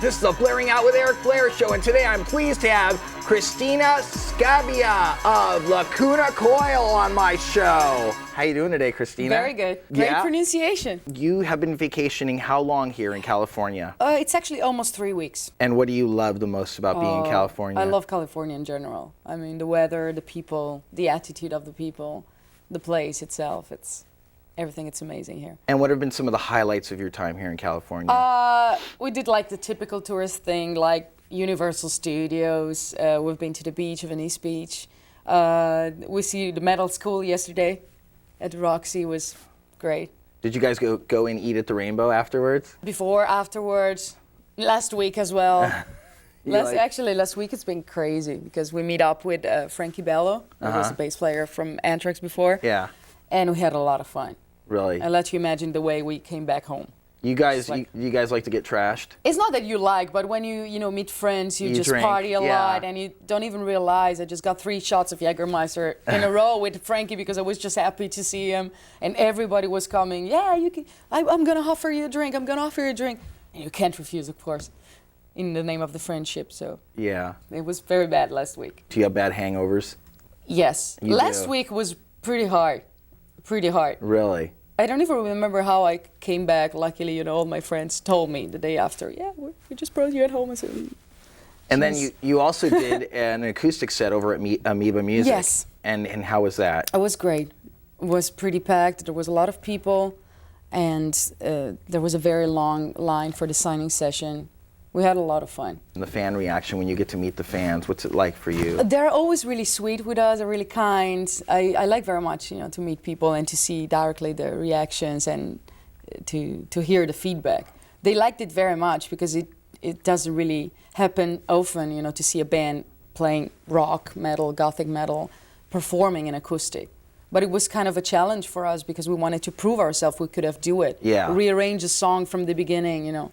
This is the Blairing Out with Eric Blair show, and today I'm pleased to have Cristina Scabbia of Lacuna Coil on my show. How you doing today, Cristina? Very good. Great pronunciation. You have been vacationing how long here in California? It's actually almost 3 weeks. And what do you love the most about being in California? I love California in general. I mean, the weather, the people, the attitude of the people, the place itself. Everything, it's amazing here. And what have been some of the highlights of your time here in California? We did like the typical tourist thing, like Universal Studios. We've been to the beach, Venice Beach. We see the metal school yesterday at the Roxy. Was great. Did you guys go and eat at the Rainbow afterwards? Before, afterwards, last week as well. Actually, last week it's been crazy because we meet up with Frankie Bello, who was a bass player from Anthrax before. Yeah. And we had a lot of fun. Really? I'll let you imagine the way we came back home. You guys like to get trashed? It's not that you like, but when you meet friends, you just drink, party a lot, and you don't even realize. I just got 3 shots of Jägermeister in a row with Frankie because I was just happy to see him, and everybody was coming. Yeah, you can. I'm gonna offer you a drink. I'm gonna offer you a drink, and you can't refuse, of course, in the name of the friendship. So yeah, it was very bad last week. Do you have bad hangovers? Yes, last week was pretty hard. Pretty hard. Really? I don't even remember how I came back. Luckily, all my friends told me the day after, yeah, we just brought you at home. And then you also did an acoustic set over at Amoeba Music. Yes. And how was that? It was great. It was pretty packed. There was a lot of people, and there was a very long line for the signing session. We had a lot of fun. And the fan reaction when you get to meet the fans, what's it like for you? They're always really sweet with us, they're really kind. I like very much, to meet people and to see directly their reactions and to hear the feedback. They liked it very much because it doesn't really happen often, to see a band playing rock, metal, gothic metal, performing in acoustic. But it was kind of a challenge for us because we wanted to prove ourselves we could have do it. Yeah. Rearrange a song from the beginning,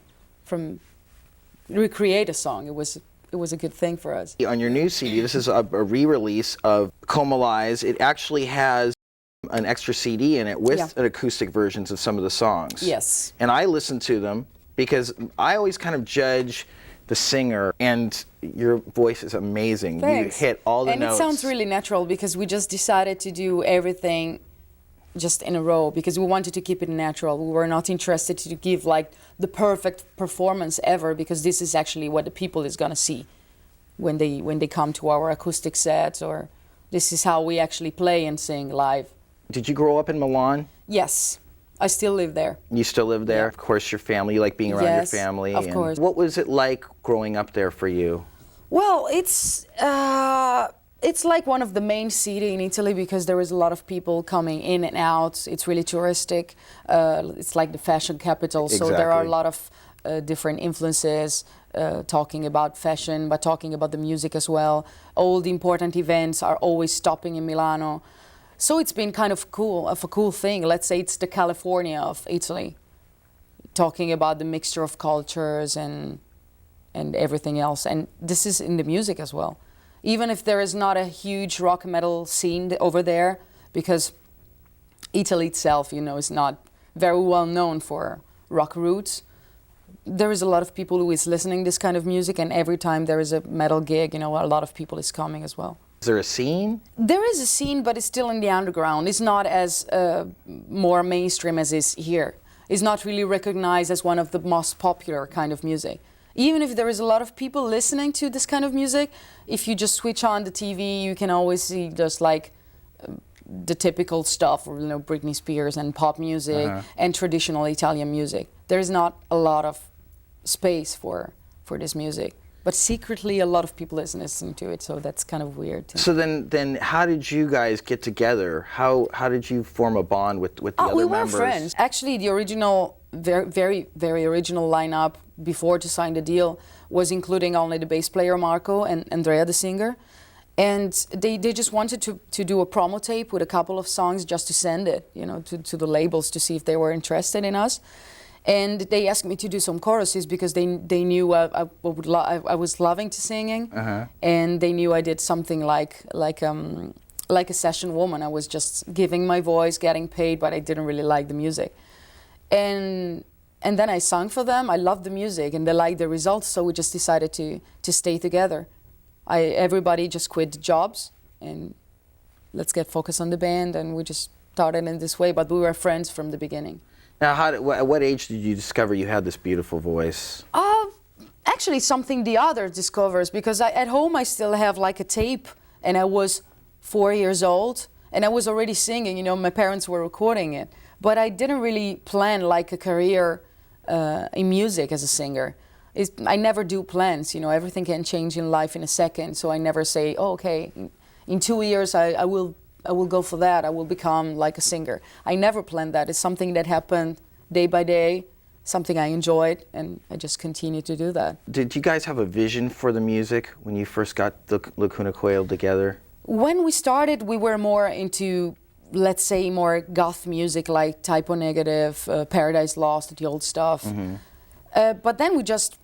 recreate a song. It was a good thing for us. On your new CD, this is a re-release of Como Lies. It actually has an extra CD in it with an acoustic versions of some of the songs. Yes. And I listened to them because I always kind of judge the singer, and your voice is amazing. Thanks. You hit all the notes. And it sounds really natural because we just decided to do everything just in a row because we wanted to keep it natural. We were not interested to give like the perfect performance ever because this is actually what the people is gonna see when they come to our acoustic sets, or this is how we actually play and sing live. Did you grow up in Milan? Yes, I still live there. You still live there? Yeah. Of course, your family, you like being around your family. Of course. What was it like growing up there for you? Well, it's like one of the main cities in Italy because there is a lot of people coming in and out. It's really touristic. It's like the fashion capital, Exactly. so there are a lot of different influences talking about fashion, but talking about the music as well. All the important events are always stopping in Milano. So it's been kind of a cool thing. Let's say it's the California of Italy, talking about the mixture of cultures and everything else. And this is in the music as well. Even if there is not a huge rock metal scene over there, because Italy itself, is not very well known for rock roots, there is a lot of people who is listening this kind of music, and every time there is a metal gig, a lot of people is coming as well. Is there a scene? There is a scene, but it's still in the underground. It's not as more mainstream as is here. It's not really recognized as one of the most popular kind of music. Even if there is a lot of people listening to this kind of music, if you just switch on the TV, you can always see just like the typical stuff, Britney Spears and pop music and traditional Italian music. There is not a lot of space for this music. But secretly, a lot of people is listening to it, so that's kind of weird. So then how did you guys get together? How did you form a bond with the other members? We were friends. Actually, the original, very, very original lineup before to sign the deal was including only the bass player Marco and Andrea, the singer. And they just wanted to do a promo tape with a couple of songs just to send it, to the labels to see if they were interested in us. And they asked me to do some choruses because they knew I was loving to singing, and they knew I did something like a session woman. I was just giving my voice, getting paid, but I didn't really like the music. And And then I sang for them. I loved the music, and they liked the results, so we just decided to stay together. Everybody just quit jobs, and let's get focused on the band, and we just started in this way, but we were friends from the beginning. Now, at what age did you discover you had this beautiful voice? Actually, something the other discovers, because at home I still have like a tape, and I was 4 years old, and I was already singing, you know, my parents were recording it, but I didn't really plan like a career in music as a singer. I never do plans, you know, everything can change in life in a second, so I never say, oh, okay, in 2 years I will go for that, I will become like a singer. I never planned that. It's something that happened day by day, something I enjoyed, and I just continue to do that. Did you guys have a vision for the music when you first got the Lacuna Coil together? When we started, we were more into, let's say, more goth music like Typo Negative, Paradise Lost, the old stuff. But then we just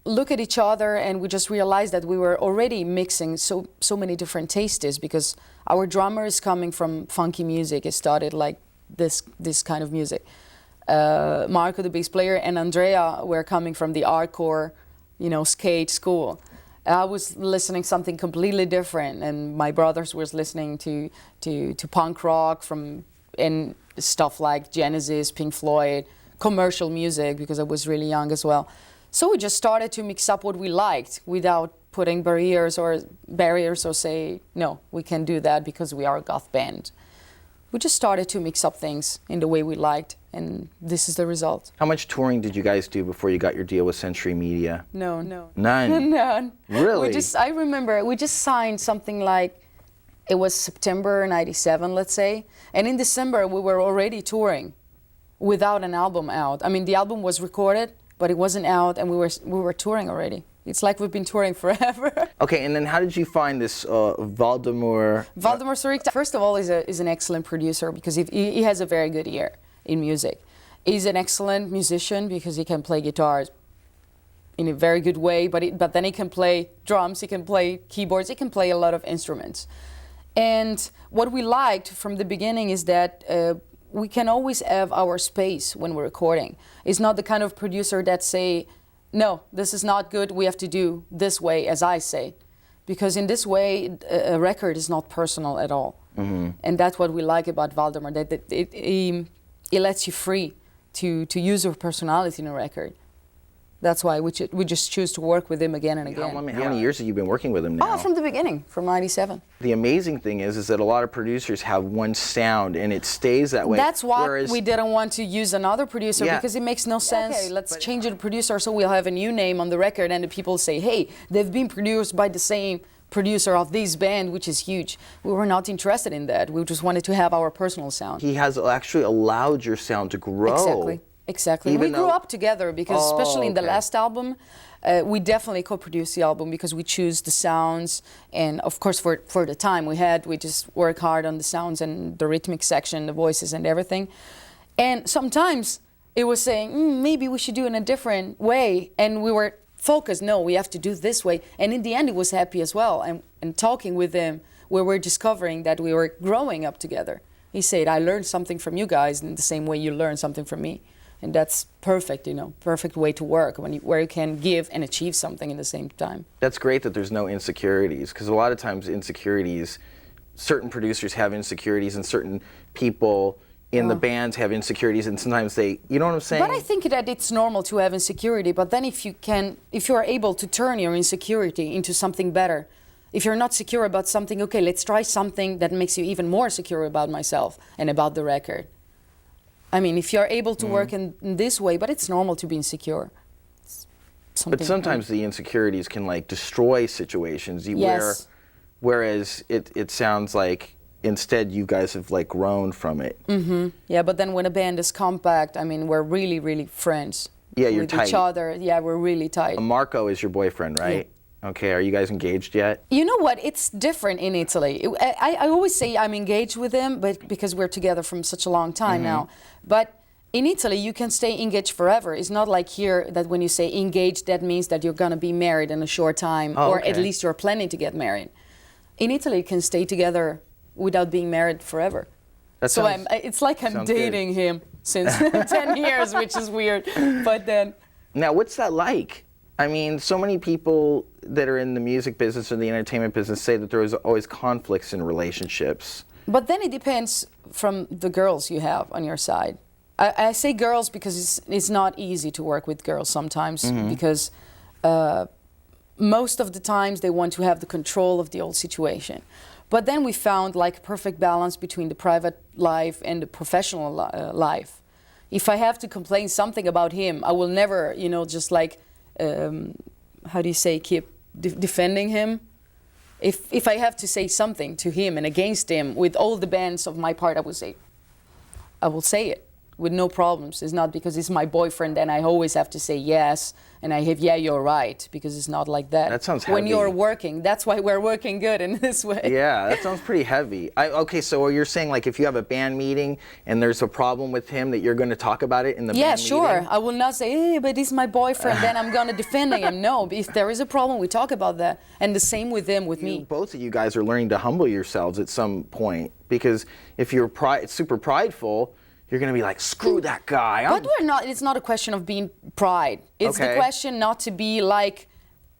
look at each other and we just realized that we were already mixing so many different tastes, because our drummer is coming from funky music. It started like this kind of music. Marco, the bass player, and Andrea were coming from the hardcore, you know, skate school. I was listening something completely different, and my brothers was listening to punk rock and stuff like Genesis, Pink Floyd, commercial music, because I was really young as well. So we just started to mix up what we liked without putting barriers or say, no, we can't do that because we are a goth band. We just started to mix up things in the way we liked, and this is the result. How much touring did you guys do before you got your deal with Century Media? No. None? None. Really? I remember we just signed something like, it was September '97, let's say, and in December we were already touring without an album out. I mean, the album was recorded, but it wasn't out, and we were touring already. It's like we've been touring forever. Okay, and then how did you find this Valdemar? Valdemar Sorikta, first of all, is an excellent producer, because he has a very good ear in music. He's an excellent musician because he can play guitars in a very good way, but then he can play drums, he can play keyboards, he can play a lot of instruments. And what we liked from the beginning is that we can always have our space when we're recording. It's not the kind of producer that say, no, this is not good, we have to do this way as I say. Because in this way, a record is not personal at all. And that's what we like about Valdemar, that it lets you free to use your personality in a record. That's why we just choose to work with him again and again. How many years have you been working with him now? Oh, from the beginning, from '97. The amazing thing is that a lot of producers have one sound and it stays that way. That's why we didn't want to use another producer, because it makes no sense. Okay, let's change the producer so we'll have a new name on the record, and the people say, hey, they've been produced by the same producer of this band, which is huge. We were not interested in that. We just wanted to have our personal sound. He has actually allowed your sound to grow. Exactly. We grew up together, because especially in the last album, we definitely co-produced the album because we choose the sounds, and of course for the time we just work hard on the sounds and the rhythmic section, the voices and everything. And sometimes it was saying, maybe we should do it in a different way, and we were focused, no, we have to do this way. And in the end, it was happy as well. And talking with him, we were discovering that we were growing up together. He said, I learned something from you guys in the same way you learned something from me. And that's perfect, you know, perfect way to work, where you can give and achieve something at the same time. That's great that there's no insecurities, because a lot of times certain producers have insecurities, and certain people in the bands have insecurities, and sometimes you know what I'm saying? But I think that it's normal to have insecurity, but then if you are able to turn your insecurity into something better, if you're not secure about something, okay, let's try something that makes you even more secure about myself and about the record. I mean, if you're able to work in this way, but it's normal to be insecure. But sometimes the insecurities can like destroy situations. Yes. Whereas it sounds like instead you guys have like grown from it. Yeah, but then when a band is compact, I mean, we're really, really friends. Yeah, you're with tight. Each other. Yeah, we're really tight. Marco is your boyfriend, right? Yeah. Okay, are you guys engaged yet? You know what, it's different in Italy. I always say I'm engaged with him, but because we're together from such a long time now. But in Italy, you can stay engaged forever. It's not like here that when you say engaged, that means that you're gonna be married in a short time, or at least you're planning to get married. In Italy, you can stay together without being married forever. It's like I'm dating him. since 10 years, which is weird. But then... Now, what's that like? I mean, so many people that are in the music business or the entertainment business say that there is always conflicts in relationships. But then it depends from the girls you have on your side. I say girls because it's not easy to work with girls sometimes, because most of the times they want to have the control of the old situation. But then we found like a perfect balance between the private life and the professional life. If I have to complain something about him, I will never, you know, just like, how do you say, keep defending him. If I have to say something to him and against him with all the bands of my part, I will say it with no problems. It's not because it's my boyfriend and I always have to say yes and I have, yeah, you're right, because it's not like that. That sounds heavy. When you're working, that's why we're working good in this way. Yeah, that sounds pretty heavy. Okay, so you're saying like if you have a band meeting and there's a problem with him that you're going to talk about it in the band meeting? Yeah, sure. I will not say, hey, but he's my boyfriend, then I'm going to defend him. No, if there is a problem, we talk about that. And the same with him, with me. Both of you guys are learning to humble yourselves at some point, because if you're super prideful, you're going to be like, screw that guy. But we're not, it's not a question of being pride. It's the question not to be like,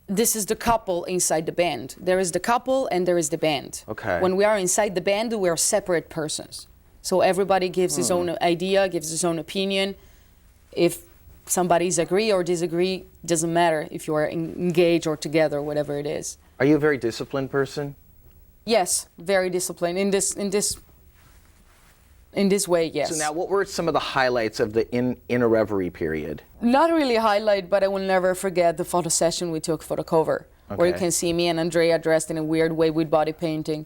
this is the couple inside the band. There is the couple and there is the band. Okay. When we are inside the band, we are separate persons. So everybody gives his own idea, gives his own opinion. If somebody's agree or disagree, doesn't matter if you are engaged or together, whatever it is. Are you a very disciplined person? Yes, very disciplined. In this way, yes. So now, what were some of the highlights of the In a Reverie period? Not really a highlight, but I will never forget the photo session we took for the cover, where you can see me and Andrea dressed in a weird way with body painting.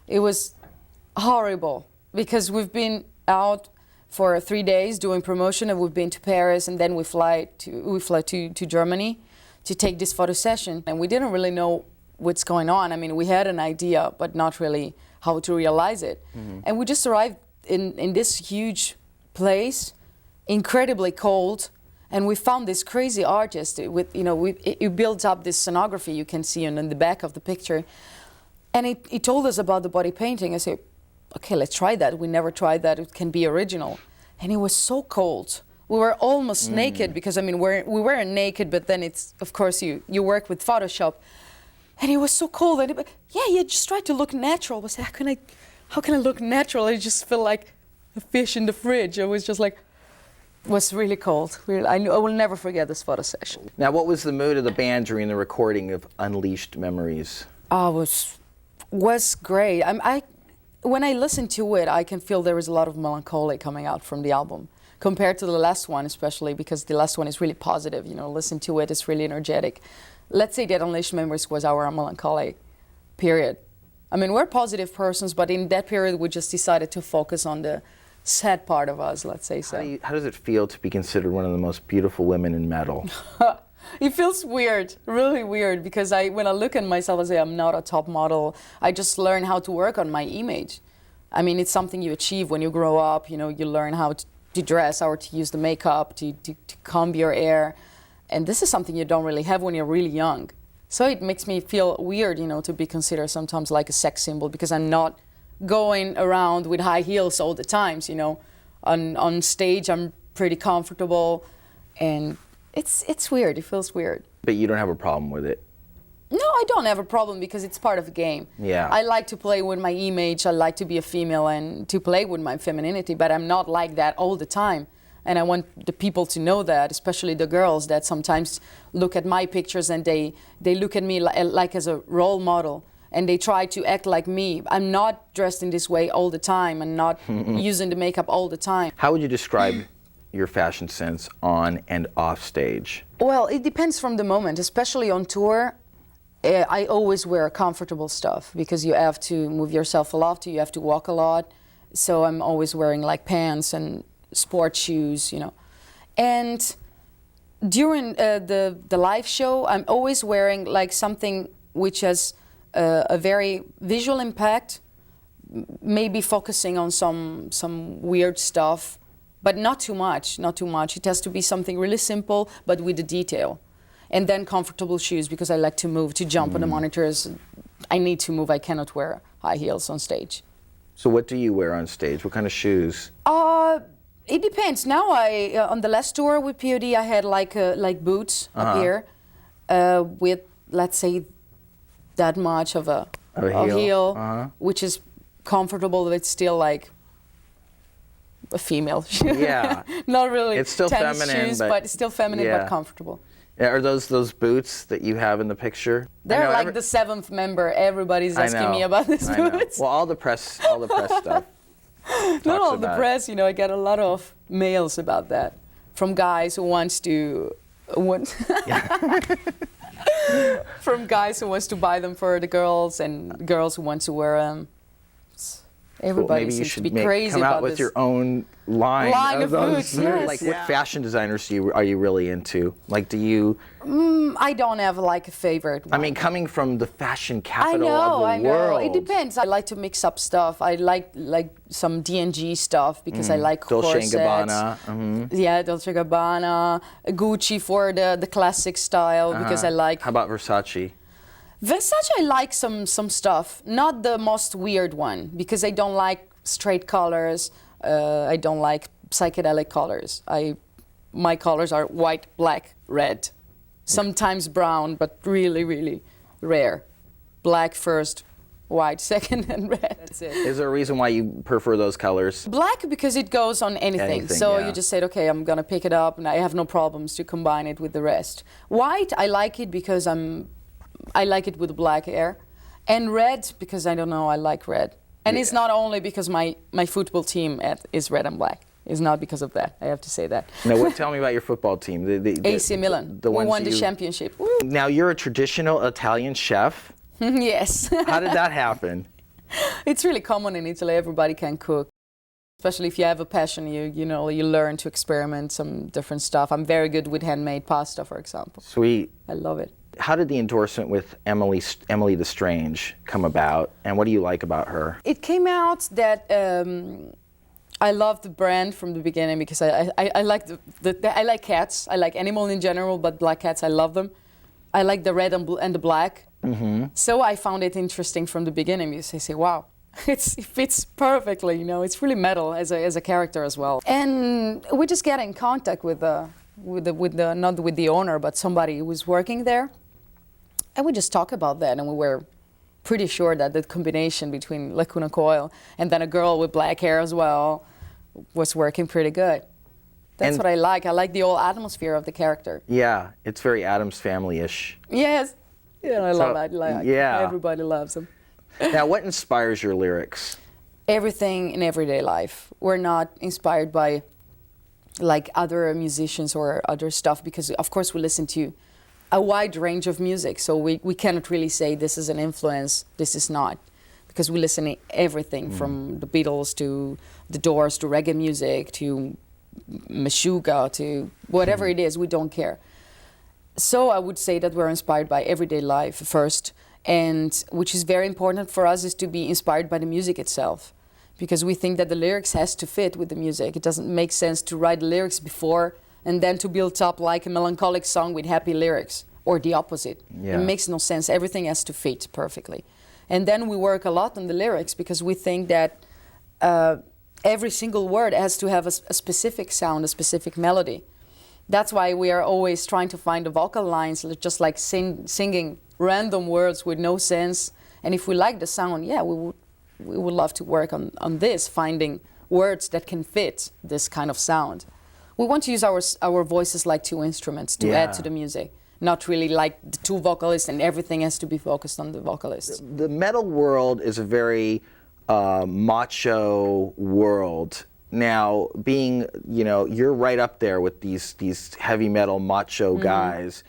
It was horrible, because we've been out for 3 days doing promotion, and we've been to Paris, and then we fly to Germany to take this photo session, and we didn't really know what's going on. I mean, we had an idea, but not really how to realize it. And we just arrived in this huge place, incredibly cold, and we found this crazy artist with, you know, it builds up this scenography you can see in the back of the picture, and he told us about the body painting. I said, okay, let's try that. We never tried that. It can be original. And it was so cold. We were almost naked, because I mean we weren't naked, but then it's, of course, you work with Photoshop, and it was so cold. And yeah, just try to look natural. I said, how can I look natural? I just feel like a fish in the fridge. I was just like, it was really cold. I will never forget this photo session. Now, what was the mood of the band during the recording of Unleashed Memories? Was great. When I listen to it, I can feel there is a lot of melancholy coming out from the album, compared to the last one, especially because the last one is really positive. You know, listen to it, it's really energetic. Let's say that Unleashed Memories was our melancholy period. I mean, we're positive persons, but in that period, we just decided to focus on the sad part of us, let's say so. How does it feel to be considered one of the most beautiful women in metal? It feels weird, really weird, because when I look at myself, I say I'm not a top model. I just learn how to work on my image. I mean, it's something you achieve when you grow up. You know, you learn how to dress, or to use the makeup, to comb your hair. And this is something you don't really have when you're really young. So it makes me feel weird, you know, to be considered sometimes like a sex symbol, because I'm not going around with high heels all the times, you know. On stage, I'm pretty comfortable, and it's weird. It feels weird. But you don't have a problem with it? No, I don't have a problem, because it's part of the game. Yeah. I like to play with my image. I like to be a female and to play with my femininity, but I'm not like that all the time. And I want the people to know that, especially the girls that sometimes look at my pictures and they look at me like as a role model, and they try to act like me. I'm not dressed in this way all the time, and not using the makeup all the time. How would you describe your fashion sense on and off stage? Well, it depends from the moment, especially on tour. I always wear comfortable stuff, because you have to move yourself a lot, you have to walk a lot. So I'm always wearing like pants and sport shoes, you know. And during the live show, I'm always wearing like something which has a very visual impact, maybe focusing on some weird stuff, but not too much, not too much. It has to be something really simple, but with the detail. And then comfortable shoes, because I like to move, to jump on the monitors. I need to move. I cannot wear high heels on stage. So what do you wear on stage? What kind of shoes? It depends. Now on the last tour with POD, I had like boots up here with, let's say, that much of a heel, which is comfortable, but it's still like a female shoe. Yeah. Not really. It's still tennis feminine, shoes, but it's still feminine but comfortable. Yeah, are those boots that you have in the picture? They're like the seventh member. Everybody's asking me about these boots. Well, all the press stuff. Not all the press, I get a lot of mails about that from guys who wants to from guys who wants to buy them for the girls and girls who want to wear them. Everybody seems to be crazy come about out with this. your own line of boots. Yes. Like, what fashion designers are you really into? Like, do you? I don't have like a favorite one. I mean, coming from the fashion capital of the world. It depends. I like to mix up stuff. I like some D&G stuff because I like Dolce & corsets. Gabbana. Yeah, Dolce & Gabbana. Gucci for the classic style because I like. How about Versace? Versace, I like some stuff. Not the most weird one because I don't like straight colors. I don't like psychedelic colors. My colors are white, black, red. Sometimes brown, but really, really rare. Black first, white second, and red. That's it. Is there a reason why you prefer those colors? Black because it goes on anything. So you just said, okay, I'm gonna pick it up, and I have no problems to combine it with the rest. White, I like it because I like it with black hair, and red because I don't know, I like red. And it's not only because my football team is red and black. It's not because of that. I have to say that. Now, tell me about your football team. AC Milan. We won the championship. Woo. Now, you're a traditional Italian chef. Yes. How did that happen? It's really common in Italy. Everybody can cook. Especially if you have a passion, you learn to experiment some different stuff. I'm very good with handmade pasta, for example. Sweet. I love it. How did the endorsement with Emily the Strange come about, and what do you like about her? It came out that I love the brand from the beginning because I like I like cats. I like animals in general, but black cats, I love them. I like the red and the black. Mm-hmm. So I found it interesting from the beginning because I say, wow, it fits perfectly. It's really metal as a character as well. And we just get in contact with not with the owner, but somebody who was working there. And we just talk about that, and we were pretty sure that the combination between Lacuna Coil and then a girl with black hair as well was working pretty good. That's what I like. I like the whole atmosphere of the character. Yeah, it's very Addams Family-ish. Yes. I love that. Everybody loves him. Now, what inspires your lyrics? Everything in everyday life. We're not inspired by like other musicians or other stuff because, of course, we listen to a wide range of music, so we cannot really say this is an influence, this is not, because we listen to everything from the Beatles to the Doors to reggae music to Meshuggah to whatever it is, we don't care. So I would say that we're inspired by everyday life first, and which is very important for us is to be inspired by the music itself, because we think that the lyrics has to fit with the music. It doesn't make sense to write the lyrics before and then to build up like a melancholic song with happy lyrics, or the opposite. Yeah. It makes no sense. Everything has to fit perfectly. And then we work a lot on the lyrics because we think that every single word has to have a specific sound, a specific melody. That's why we are always trying to find the vocal lines, just like singing random words with no sense. And if we like the sound, we would love to work on this, finding words that can fit this kind of sound. We want to use our voices like two instruments to add to the music, not really like the two vocalists and everything has to be focused on the vocalists. The metal world is a very macho world. Now, being, you're right up there with these heavy metal macho guys.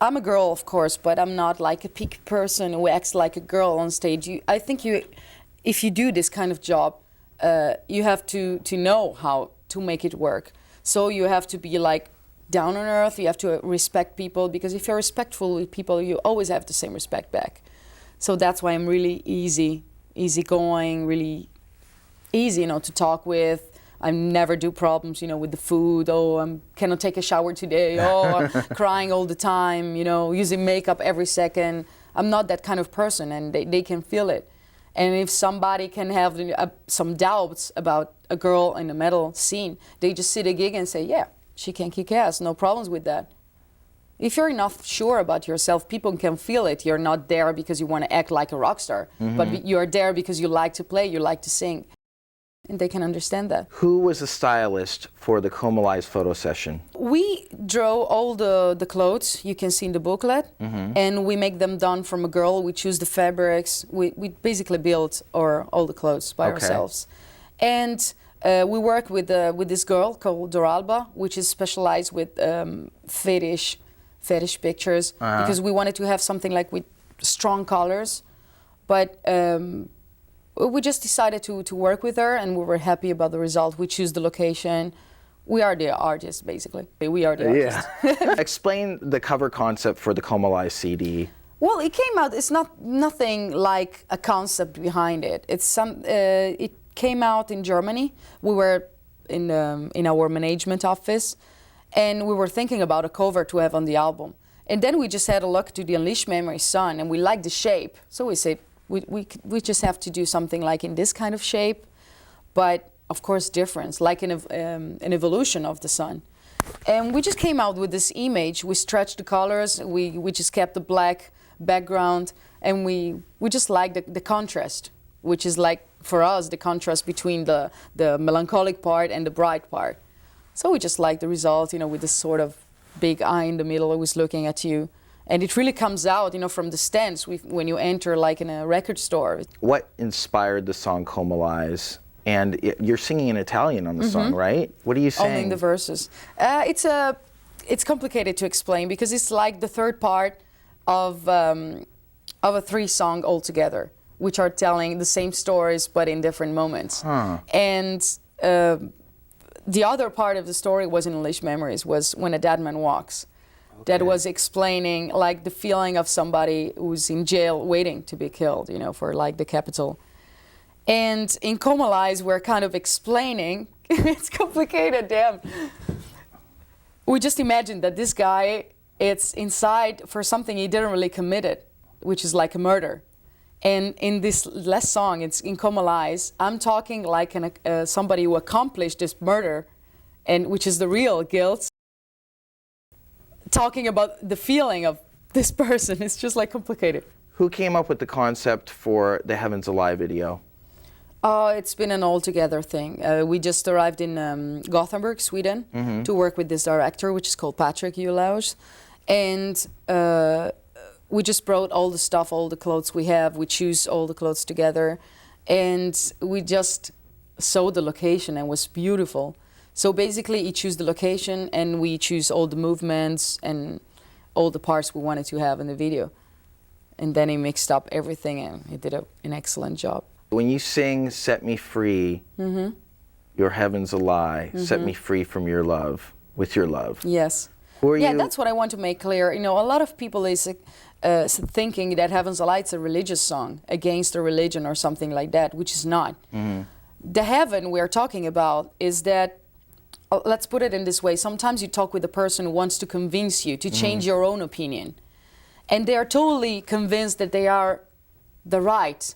I'm a girl, of course, but I'm not like a peak person who acts like a girl on stage. I think if you do this kind of job, you have to know how to make it work. So you have to be like down on earth, you have to respect people, because if you're respectful with people, you always have the same respect back. So that's why I'm really easygoing, really easy, to talk with. I never do problems, with the food. Oh, I cannot take a shower today. Oh, crying all the time, using makeup every second. I'm not that kind of person, and they can feel it. And if somebody can have some doubts about a girl in the metal scene, they just see the gig and say, yeah, she can kick ass, no problems with that. If you're not sure about yourself, people can feel it. You're not there because you want to act like a rock star, but you're there because you like to play, you like to sing. And they can understand that. Who was the stylist for the Comalize photo session? We draw all the clothes you can see in the booklet, and we make them done from a girl. We choose the fabrics. We basically build all the clothes by ourselves. And we work with this girl called Doralba, which is specialized with fetish pictures, because we wanted to have something like with strong colors. But we just decided to work with her, and we were happy about the result. We choose the location. We are the artists, basically. We are the artists. Yeah. Explain the cover concept for the Comalize CD. Well, it came out. It's nothing like a concept behind it. It's it came out in Germany. We were in our management office, and we were thinking about a cover to have on the album. And then we just had a look to the Unleashed Memory Sun, and we liked the shape. So we said, we just have to do something like in this kind of shape, but of course different, like an evolution of the sun. And we just came out with this image. We stretched the colors. We just kept the black background, and we just like the contrast, which is like for us the contrast between the melancholic part and the bright part. So we just like the result, with this sort of big eye in the middle, always looking at you. And it really comes out, from the stands when you enter, like in a record store. What inspired the song Comalize? And you're singing in Italian on the song, right? What are you saying? Only in the verses. It's complicated to explain because it's like the third part of a three-song altogether, which are telling the same stories but in different moments. And the other part of the story was in Unleashed Memories, was When a Dead Man Walks. That was explaining like the feeling of somebody who's in jail waiting to be killed, for like the capital. And in Comalize, we're kind of explaining, it's complicated, damn. We just imagine that this guy, it's inside for something he didn't really commit it, which is like a murder. And in this last song, it's in Comalize, I'm talking like somebody who accomplished this murder, and which is the real guilt. Talking about the feeling of this person, it's just like complicated. Who came up with the concept for the Heavens Alive video? It's been an all-together thing. We just arrived in Gothenburg, Sweden, to work with this director, which is called Patrick Eulaus. And we just brought all the stuff, all the clothes we have. We choose all the clothes together. And we just saw the location, and it was beautiful. So basically, he chose the location, and we choose all the movements and all the parts we wanted to have in the video. And then he mixed up everything, and he did an excellent job. When you sing "Set Me Free," your heaven's a lie. Set me free from your love, with your love. Yes. Who are you? That's what I want to make clear. A lot of people is thinking that "Heaven's a Lie" is a religious song against a religion or something like that, which is not. The heaven we're talking about is that. Let's put it in this way. Sometimes you talk with a person who wants to convince you to change your own opinion. And they are totally convinced that they are the right.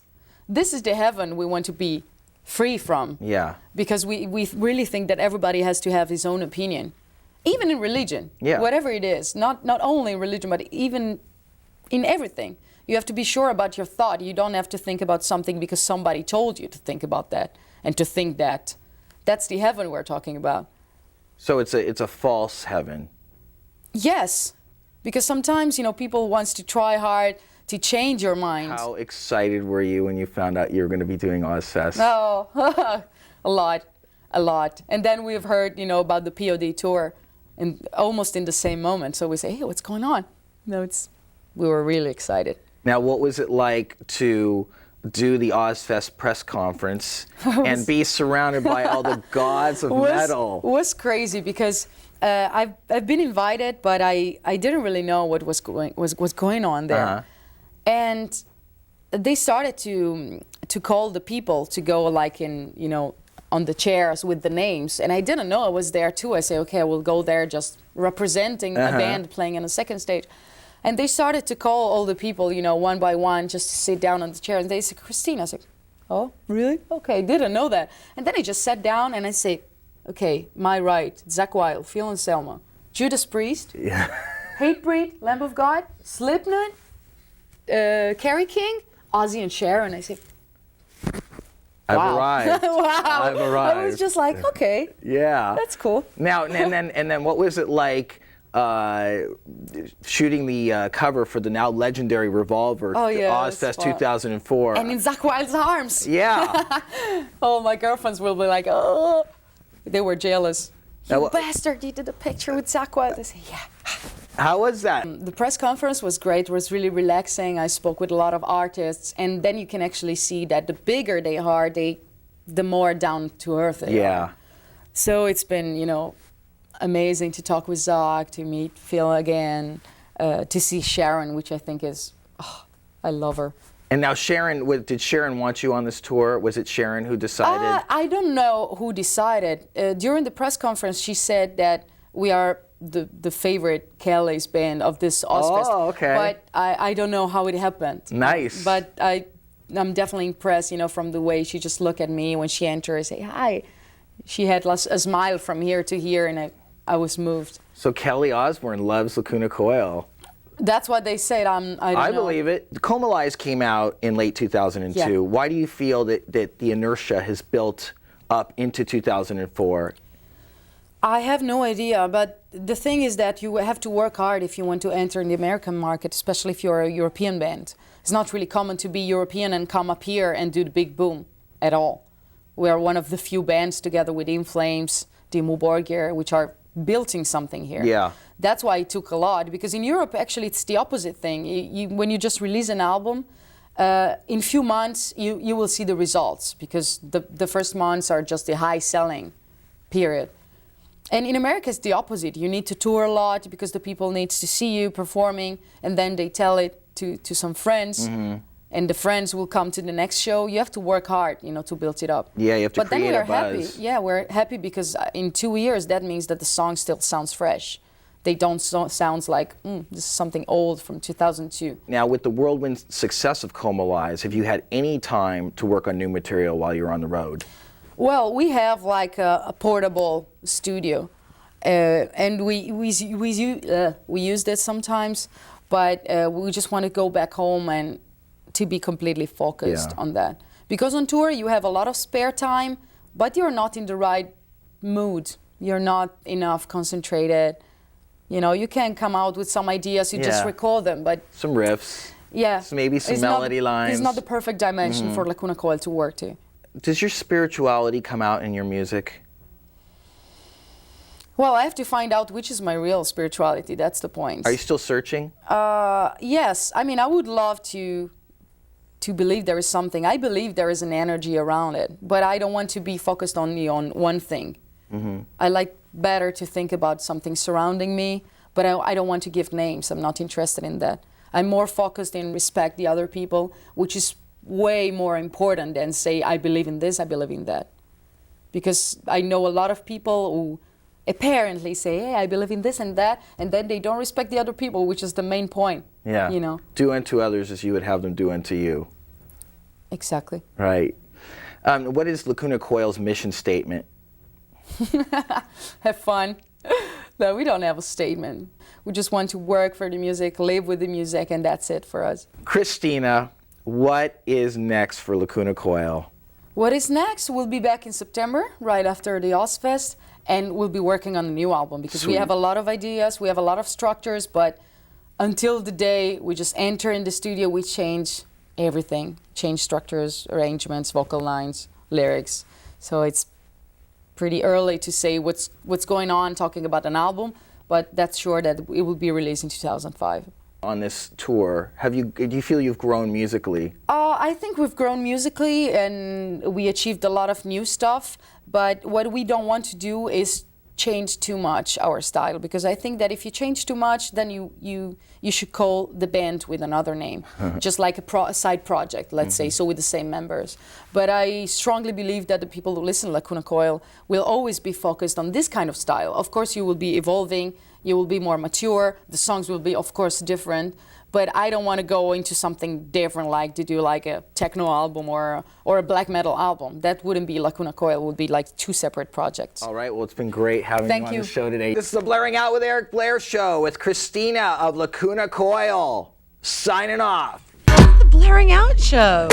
This is the heaven we want to be free from. Yeah. Because we really think that everybody has to have his own opinion. Even in religion. Yeah. Whatever it is. Not only in religion, but even in everything. You have to be sure about your thought. You don't have to think about something because somebody told you to think about that and to think that. That's the heaven we're talking about. So it's a false heaven. Yes, because sometimes people wants to try hard to change your mind. How excited were you when you found out you were going to be doing Ozzfest? Oh, a lot. And then we've heard about the POD tour, and almost in the same moment. So we say, hey, what's going on? We were really excited. Now, what was it like to do the Ozzfest press conference and be surrounded by all the gods of metal? It was crazy because I've been invited, but I didn't really know what was going on there. And they started to call the people to go like in on the chairs with the names, and I didn't know I was there too. I say, okay, I will go there just representing a band playing on the second stage. And they started to call all the people, you know, one by one, just to sit down on the chair. And they said, Cristina. I said, oh, really? Okay, didn't know that. And then I just sat down and I say, okay, my right, Zakk Wylde, Phil Anselmo, Judas Priest, Hatebreed, Lamb of God, Slipknot, Kerry King, Ozzy and Cher. And I say, I've wow. arrived. Wow. I've arrived. I was just like, okay. Yeah. That's cool. Now, and then what was it like shooting the cover for the now legendary Revolver, Ozzfest 2004? And in Zakk Wylde's arms. Yeah. Oh, my girlfriends will be like, oh. They were jealous. You Now, bastard, you did a picture with Zakk Wylde. I said, yeah. How was that? The press conference was great. It was really relaxing. I spoke with a lot of artists, and then you can actually see that the bigger they are, the more down to earth they are. So it's been, you know, amazing to talk with Zakk, to meet Phil again, to see Sharon, which I think is, I love her. And now Sharon, did Sharon want you on this tour? Was it Sharon who decided? I don't know who decided. During the press conference, she said that we are the favorite Kelly's band of this Ozzfest. Oh, okay. But I don't know how it happened. Nice. But I'm definitely impressed, you know, from the way she just looked at me when she entered and say hi. She had a smile from here to here, and I was moved. So Kelly Osbourne loves Lacuna Coil. That's what they said. I don't know. I believe it. Coma Lies came out in late 2002. Yeah. Why do you feel that the inertia has built up into 2004? I have no idea, but the thing is that you have to work hard if you want to enter in the American market, especially if you're a European band. It's not really common to be European and come up here and do the big boom at all. We are one of the few bands together with In Flames, Dimmu Borgir, which are building something here. Yeah. That's why it took a lot, because in Europe, actually, it's the opposite thing. When you just release an album, in few months, you will see the results, because the first months are just the high selling period. And in America, it's the opposite. You need to tour a lot because the people need to see you performing, and then they tell it to some friends, and the friends will come to the next show. You have to work hard, you know, to build it up. Yeah, you have to create a buzz. But then we're happy. Yeah, we're happy because in 2 years, that means that the song still sounds fresh. They don't sound like, this is something old from 2002. Now, with the whirlwind success of Coma Lies, have you had any time to work on new material while you're on the road? Well, we have like a portable studio, and we use it sometimes, but we just want to go back home and to be completely focused on that. Because on tour you have a lot of spare time, but you're not in the right mood. You're not enough concentrated. You know, you can come out with some ideas, you just record them, but some riffs. Yeah, maybe some melody lines. It's not the perfect dimension for Lacuna Coil to work to. Does your spirituality come out in your music? Well, I have to find out which is my real spirituality. That's the point. Are you still searching? Yes. I mean, I would love to believe there is something. I believe there is an energy around it, but I don't want to be focused only on one thing. I like better to think about something surrounding me, but I don't want to give names. I'm not interested in that. I'm more focused in respect the other people, which is way more important than say, I believe in this, I believe in that. Because I know a lot of people who apparently say, hey, I believe in this and that, and then they don't respect the other people, which is the main point. Yeah. You know? Do unto others as you would have them do unto you. Exactly. Right. What is Lacuna Coil's mission statement? Have fun. No, we don't have a statement. We just want to work for the music, live with the music, and that's it for us. Cristina, what is next for Lacuna Coil? What is next? We'll be back in September, right after the Ozzfest, and we'll be working on a new album because we have a lot of ideas, we have a lot of structures, but until the day we just enter in the studio, we change everything. Change structures, arrangements, vocal lines, lyrics. So it's pretty early to say what's going on talking about an album, but that's sure that it will be released in 2005. On this tour, do you feel you've grown musically? I think we've grown musically and we achieved a lot of new stuff, but what we don't want to do is change too much our style, because I think that if you change too much, then you should call the band with another name, just like a side project, let's say, so with the same members. But I strongly believe that the people who listen to Lacuna Coil will always be focused on this kind of style. Of course, you will be evolving, you will be more mature, the songs will be, of course, different. But I don't want to go into something different, like to do like a techno album or a black metal album. That wouldn't be Lacuna Coil. It would be like two separate projects. All right, well, it's been great having Thank you on you. the show today. This is the Blairing Out with Eric Blair show with Cristina of Lacuna Coil. Signing off. The Blairing Out Show.